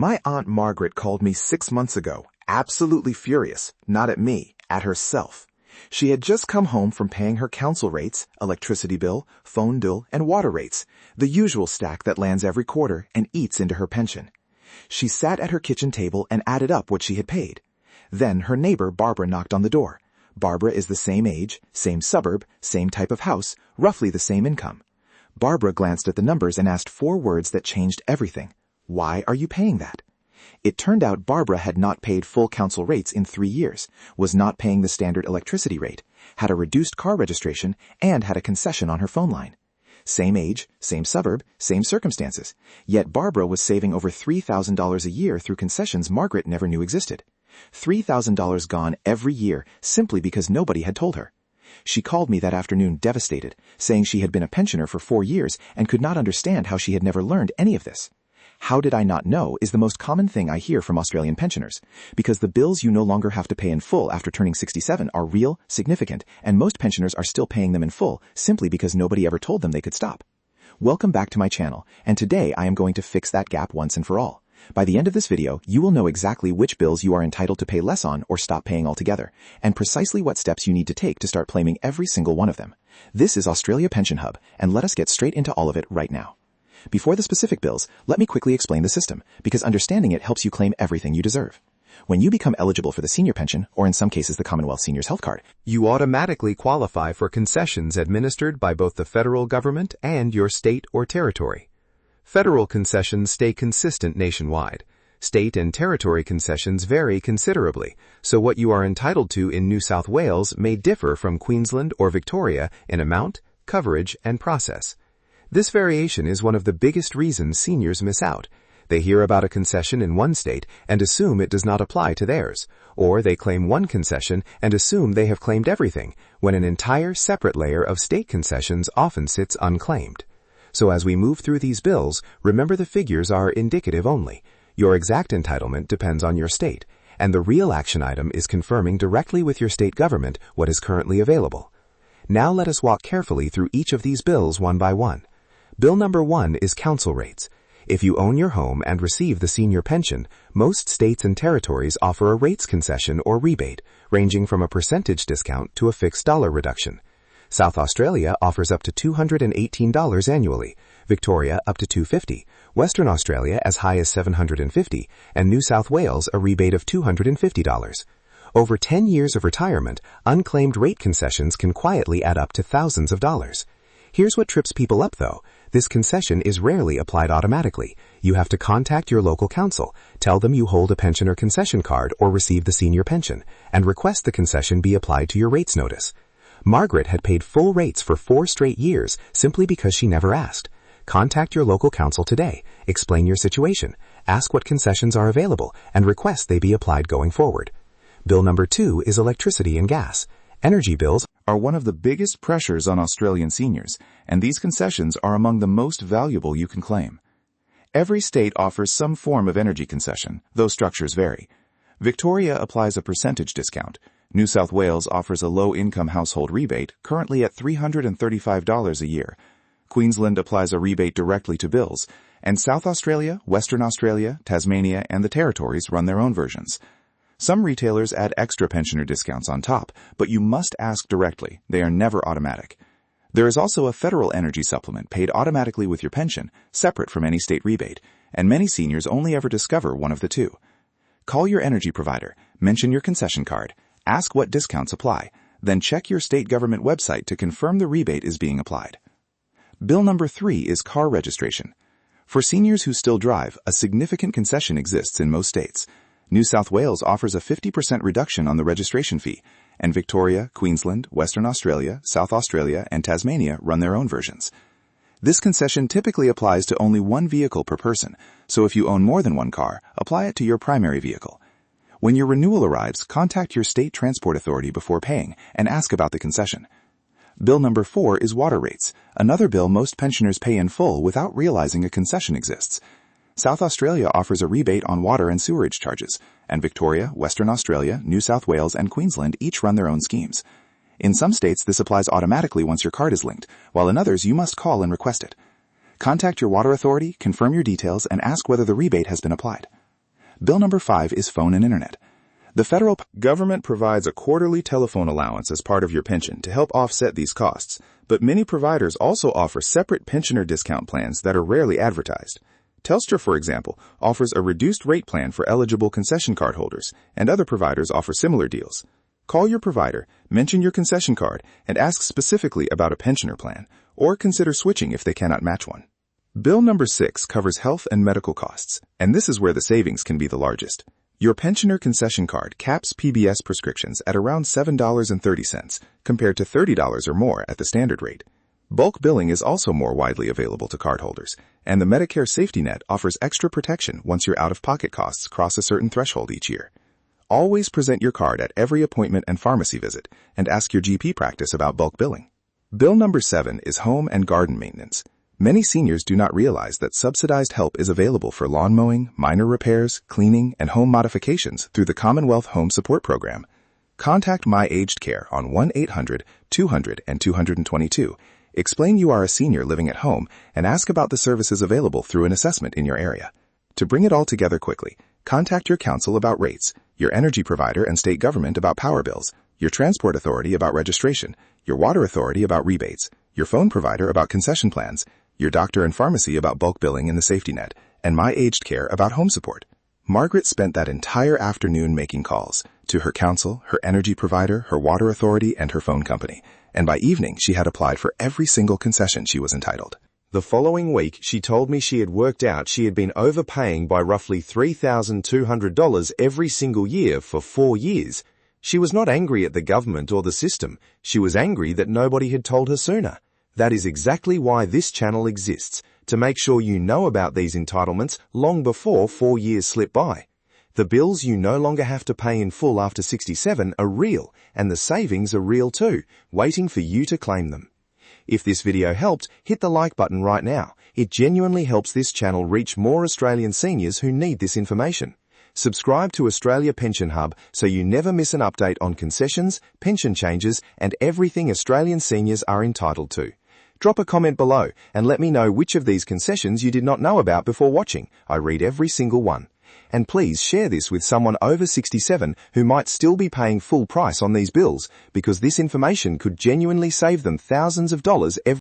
My Aunt Margaret called me 6 months ago, absolutely furious, not at me, at herself. She had just come home from paying her council rates, electricity bill, phone bill, and water rates, the usual stack that lands every quarter and eats into her pension. She sat at her kitchen table and added up what she had paid. Then her neighbor Barbara knocked on the door. Barbara is the same age, same suburb, same type of house, roughly the same income. Barbara glanced at the numbers and asked 4 words that changed everything. Why are you paying that? It turned out Barbara had not paid full council rates in 3 years, was not paying the standard electricity rate, had a reduced car registration, and had a concession on her phone line. Same age, same suburb, same circumstances. Yet Barbara was saving over $3,000 a year through concessions Margaret never knew existed. $3,000 gone every year simply because nobody had told her. She called me that afternoon devastated, saying she had been a pensioner for 4 years and could not understand how she had never learned any of this. How did I not know is the most common thing I hear from Australian pensioners, because the bills you no longer have to pay in full after turning 67 are real, significant, and most pensioners are still paying them in full simply because nobody ever told them they could stop. Welcome back to my channel, and today I am going to fix that gap once and for all. By the end of this video, you will know exactly which bills you are entitled to pay less on or stop paying altogether, and precisely what steps you need to take to start claiming every single one of them. This is Australia Pension Hub, and let us get straight into all of it right now. Before the specific bills, let me quickly explain the system, because understanding it helps you claim everything you deserve. When you become eligible for the senior pension, or in some cases the Commonwealth Seniors Health Card, you automatically qualify for concessions administered by both the federal government and your state or territory. Federal concessions stay consistent nationwide. State and territory concessions vary considerably, so what you are entitled to in New South Wales may differ from Queensland or Victoria in amount, coverage, and process. This variation is one of the biggest reasons seniors miss out. They hear about a concession in one state and assume it does not apply to theirs, or they claim one concession and assume they have claimed everything, when an entire separate layer of state concessions often sits unclaimed. So as we move through these bills, remember the figures are indicative only. Your exact entitlement depends on your state, and the real action item is confirming directly with your state government what is currently available. Now let us walk carefully through each of these bills one by one. Bill number 1 is council rates. If you own your home and receive the senior pension, most states and territories offer a rates concession or rebate, ranging from a percentage discount to a fixed dollar reduction. South Australia offers up to $218 annually, Victoria up to $250, Western Australia as high as $750, and New South Wales a rebate of $250. Over 10 years of retirement, unclaimed rate concessions can quietly add up to thousands of dollars. Here's what trips people up though. This concession is rarely applied automatically. You have to contact your local council, tell them you hold a pensioner concession card or receive the senior pension, and request the concession be applied to your rates notice. Margaret had paid full rates for 4 straight years simply because she never asked. Contact your local council today, explain your situation, ask what concessions are available, and request they be applied going forward. Bill number 2 is electricity and gas. Energy bills are one of the biggest pressures on Australian seniors, and these concessions are among the most valuable you can claim. Every state offers some form of energy concession, though structures vary. Victoria applies a percentage discount. New South Wales offers a low-income household rebate, currently at $335 a year. Queensland applies a rebate directly to bills, and South Australia, Western Australia, Tasmania, and the territories run their own versions. Some retailers add extra pensioner discounts on top, but you must ask directly. They are never automatic. There is also a federal energy supplement paid automatically with your pension, separate from any state rebate, and many seniors only ever discover one of the two. Call your energy provider, mention your concession card, ask what discounts apply, then check your state government website to confirm the rebate is being applied. Bill number 3 is car registration. For seniors who still drive, a significant concession exists in most states. New South Wales offers a 50% reduction on the registration fee, and Victoria, Queensland, Western Australia, South Australia, and Tasmania run their own versions. This concession typically applies to only one vehicle per person, so if you own more than one car, apply it to your primary vehicle. When your renewal arrives, contact your state transport authority before paying and ask about the concession. Bill number 4 is water rates, another bill most pensioners pay in full without realizing a concession exists. South Australia offers a rebate on water and sewerage charges, and Victoria, Western Australia, New South Wales, and Queensland each run their own schemes. In some states, this applies automatically once your card is linked, while in others you must call and request it. Contact your water authority, confirm your details, and ask whether the rebate has been applied. Bill number 5 is phone and internet. The federal government provides a quarterly telephone allowance as part of your pension to help offset these costs, but many providers also offer separate pensioner discount plans that are rarely advertised. Telstra, for example, offers a reduced rate plan for eligible concession card holders, and other providers offer similar deals. Call your provider, mention your concession card, and ask specifically about a pensioner plan, or consider switching if they cannot match one. Bill number 6 covers health and medical costs, and this is where the savings can be the largest. Your pensioner concession card caps PBS prescriptions at around $7.30 compared to $30 or more at the standard rate. Bulk billing is also more widely available to cardholders, and the Medicare safety net offers extra protection once your out-of-pocket costs cross a certain threshold each year. Always present your card at every appointment and pharmacy visit, and ask your GP practice about bulk billing. Bill number 7 is home and garden maintenance. Many seniors do not realize that subsidized help is available for lawn mowing, minor repairs, cleaning, and home modifications through the Commonwealth Home Support Program. Contact My Aged Care on 1-800-200-222. Explain you are a senior living at home and ask about the services available through an assessment in your area. To bring it all together quickly, contact your council about rates, your energy provider and state government about power bills, your transport authority about registration, your water authority about rebates, your phone provider about concession plans, your doctor and pharmacy about bulk billing and the safety net, and My Aged Care about home support. Margaret spent that entire afternoon making calls to her council, her energy provider, her water authority, and her phone company, and by evening she had applied for every single concession she was entitled. The following week, she told me she had worked out she had been overpaying by roughly $3,200 every single year for 4 years. She was not angry at the government or the system. She was angry that nobody had told her sooner. That is exactly why this channel exists, to make sure you know about these entitlements long before 4 years slip by. The bills you no longer have to pay in full after 67 are real, and the savings are real too, waiting for you to claim them. If this video helped, hit the like button right now. It genuinely helps this channel reach more Australian seniors who need this information. Subscribe to Australia Pension Hub so you never miss an update on concessions, pension changes, and everything Australian seniors are entitled to. Drop a comment below and let me know which of these concessions you did not know about before watching. I read every single one. And please share this with someone over 67 who might still be paying full price on these bills, because this information could genuinely save them thousands of dollars every